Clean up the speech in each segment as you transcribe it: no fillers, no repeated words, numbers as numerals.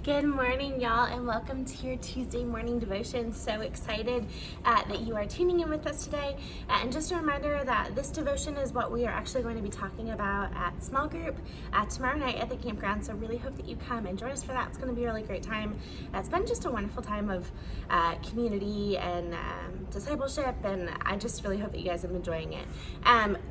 Good morning, y'all, and welcome to your Tuesday morning devotion. So excited that you are tuning in with us today. And just a reminder that this devotion is what we are actually going to be talking about at small group tomorrow night at the campground. So really hope that you come and join us for that. It's going to be a really great time. It's been just a wonderful time of community and discipleship, and I just really hope that you guys have been enjoying it.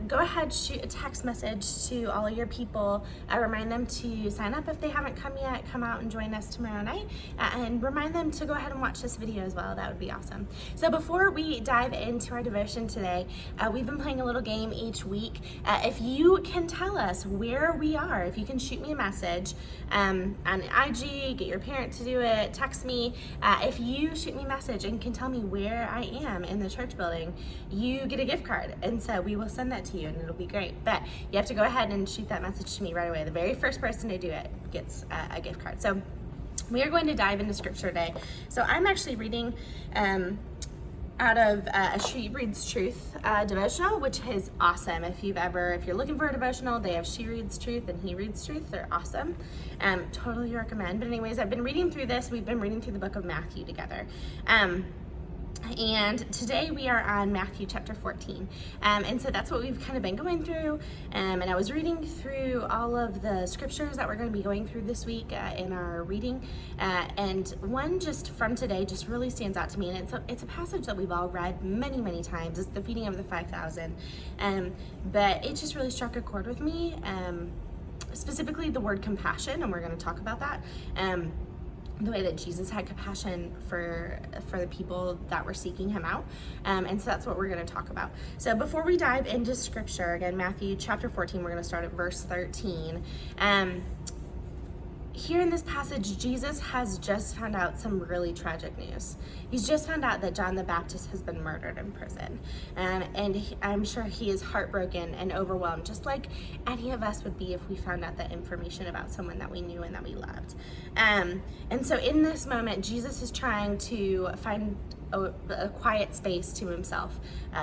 Go ahead, shoot a text message to all of your people. Remind them to sign up if they haven't come yet. Come out and join us tomorrow night, and remind them to go ahead and watch this video as well. That would be awesome. So before we dive into our devotion today, we've been playing a little game each week. If you can tell us where we are, if you can shoot me a message on IG, get your parent to do it, text me. If you shoot me a message and can tell me where I am in the church building, you get a gift card, and so we will send that to you and it'll be great. But you have to go ahead and shoot that message to me right away. The very first person to do it gets a gift card. So we are going to dive into scripture today. So I'm actually reading out of a She Reads Truth devotional, which is awesome. If you're looking for a devotional, they have She Reads Truth and He Reads Truth. They're awesome. Totally recommend. But anyways, I've been reading through this. We've been reading through the book of Matthew together. And today we are on Matthew chapter 14. And so that's what we've kind of been going through. And I was reading through all of the scriptures that we're going to be going through this week in our reading. And one just from today just really stands out to me. And it's a passage that we've all read many, many times. It's the feeding of the 5,000. But it just really struck a chord with me, specifically the word compassion. And we're going to talk about that. The way that Jesus had compassion for the people that were seeking him out. And so that's what we're going to talk about. So before we dive into scripture, again, Matthew chapter 14, we're going to start at verse 13. Here in this passage, Jesus has just found out some really tragic news. He's just found out that John the Baptist has been murdered in prison. I'm sure he is heartbroken and overwhelmed, just like any of us would be if we found out that information about someone that we knew and that we loved. And so in this moment, Jesus is trying to find a quiet space to himself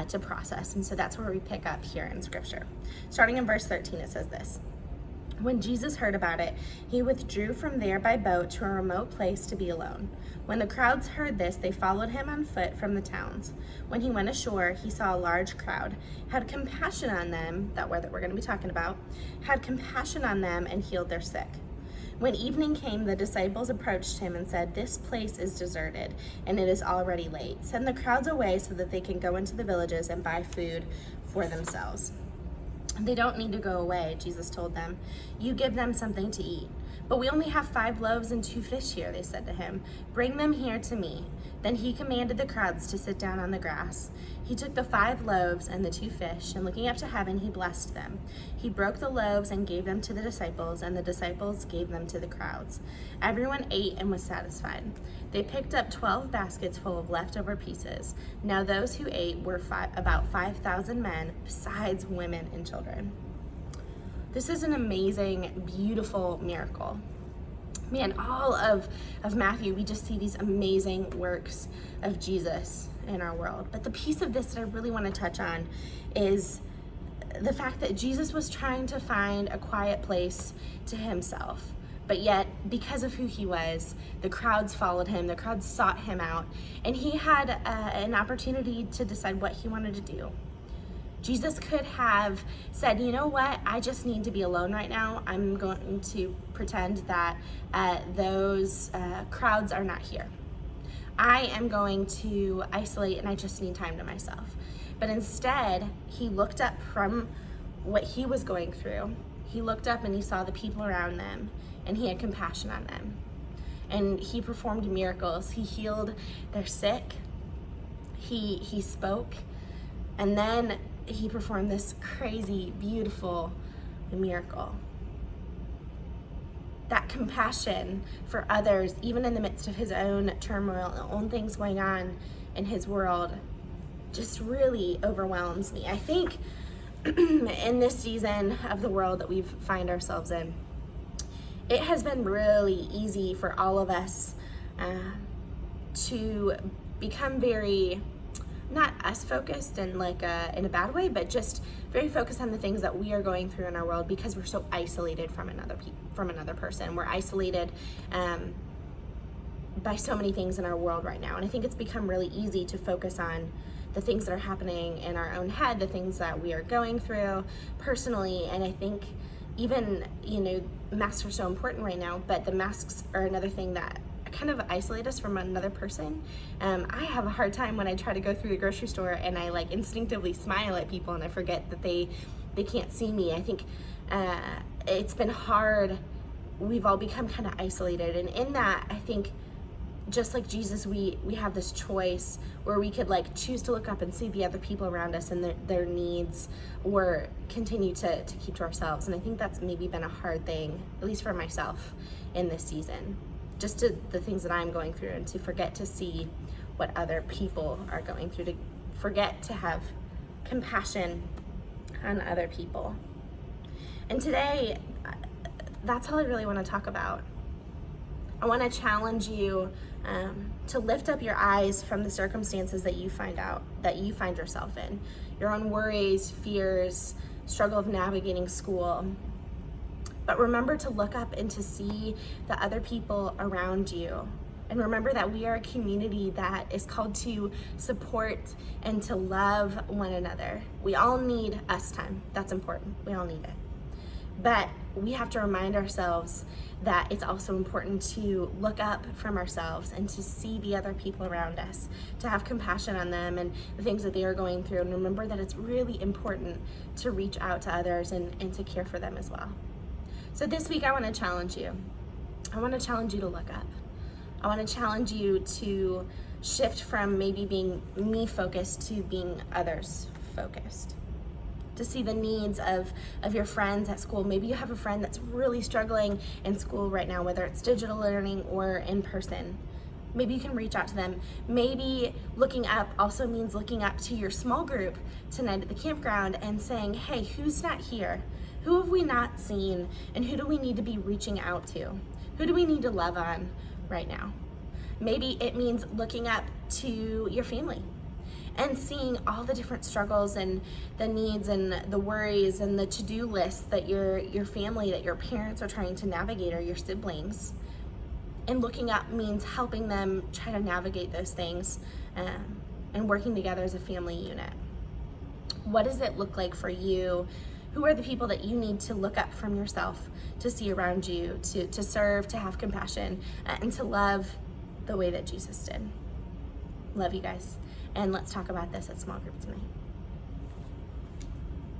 to process. And so that's where we pick up here in scripture. Starting in verse 13, it says this. When Jesus heard about it, he withdrew from there by boat to a remote place to be alone. When the crowds heard this, they followed him on foot from the towns. When he went ashore, he saw a large crowd, had compassion on them, that word that we're going to be talking about, had compassion on them and healed their sick. When evening came, the disciples approached him and said, "This place is deserted, and it is already late. Send the crowds away so that they can go into the villages and buy food for themselves." "They don't need to go away," Jesus told them. "You give them something to eat." "But we only have 5 loaves and 2 fish here," they said to him. "Bring them here to me." Then he commanded the crowds to sit down on the grass. He took the 5 loaves and the 2 fish, and looking up to heaven, he blessed them. He broke the loaves and gave them to the disciples, and the disciples gave them to the crowds. Everyone ate and was satisfied. They picked up 12 baskets full of leftover pieces. Now those who ate were about 5,000 men, besides women and children. This is an amazing, beautiful miracle. Man, all of Matthew, we just see these amazing works of Jesus in our world. But the piece of this that I really want to touch on is the fact that Jesus was trying to find a quiet place to himself. But yet, because of who he was, the crowds followed him, the crowds sought him out, and he had an opportunity to decide what he wanted to do. Jesus could have said, "You know what, I just need to be alone right now. I'm going to pretend that those crowds are not here. I am going to isolate and I just need time to myself." But instead, he looked up from what he was going through. He looked up and he saw the people around them, and he had compassion on them. And he performed miracles. He healed their sick. He spoke. And then he performed this crazy, beautiful miracle. That compassion for others, even in the midst of his own turmoil, and own things going on in his world, just really overwhelms me. I think in this season of the world that we find ourselves in, it has been really easy for all of us to become very, not us focused and in a bad way, but just very focused on the things that we are going through in our world because we're so isolated from another person. We're isolated by so many things in our world right now. And I think it's become really easy to focus on the things that are happening in our own head, the things that we are going through personally. And I think even, masks are so important right now, but the masks are another thing that kind of isolate us from another person. I have a hard time when I try to go through the grocery store and I like instinctively smile at people and I forget that they can't see me. I think it's been hard. We've all become kind of isolated, and in that, I think just like Jesus, we have this choice where we could like choose to look up and see the other people around us and their needs, or continue to keep to ourselves. And I think that's maybe been a hard thing, at least for myself in this season, just to the things that I'm going through, and to forget to see what other people are going through, to forget to have compassion on other people. And today, that's all I really want to talk about. I want to challenge you to lift up your eyes from the circumstances that you find yourself in, your own worries, fears, struggle of navigating school. But remember to look up and to see the other people around you. And remember that we are a community that is called to support and to love one another. We all need us time. That's important. We all need it. But we have to remind ourselves that it's also important to look up from ourselves and to see the other people around us, to have compassion on them and the things that they are going through. And remember that it's really important to reach out to others and to care for them as well. So this week I want to challenge you. I want to challenge you to look up. I want to challenge you to shift from maybe being me focused to being others focused. To see the needs of your friends at school. Maybe you have a friend that's really struggling in school right now, whether it's digital learning or in person. Maybe you can reach out to them. Maybe looking up also means looking up to your small group tonight at the campground and saying, hey, who's not here? Who have we not seen? And who do we need to be reaching out to? Who do we need to love on right now? Maybe it means looking up to your family and seeing all the different struggles and the needs and the worries and the to-do lists that your family, that your parents are trying to navigate, or your siblings. And looking up means helping them try to navigate those things and working together as a family unit. What does it look like for you? Who are the people that you need to look up from yourself to see around you, to serve, to have compassion, and to love the way that Jesus did? Love you guys. And let's talk about this at small group tonight.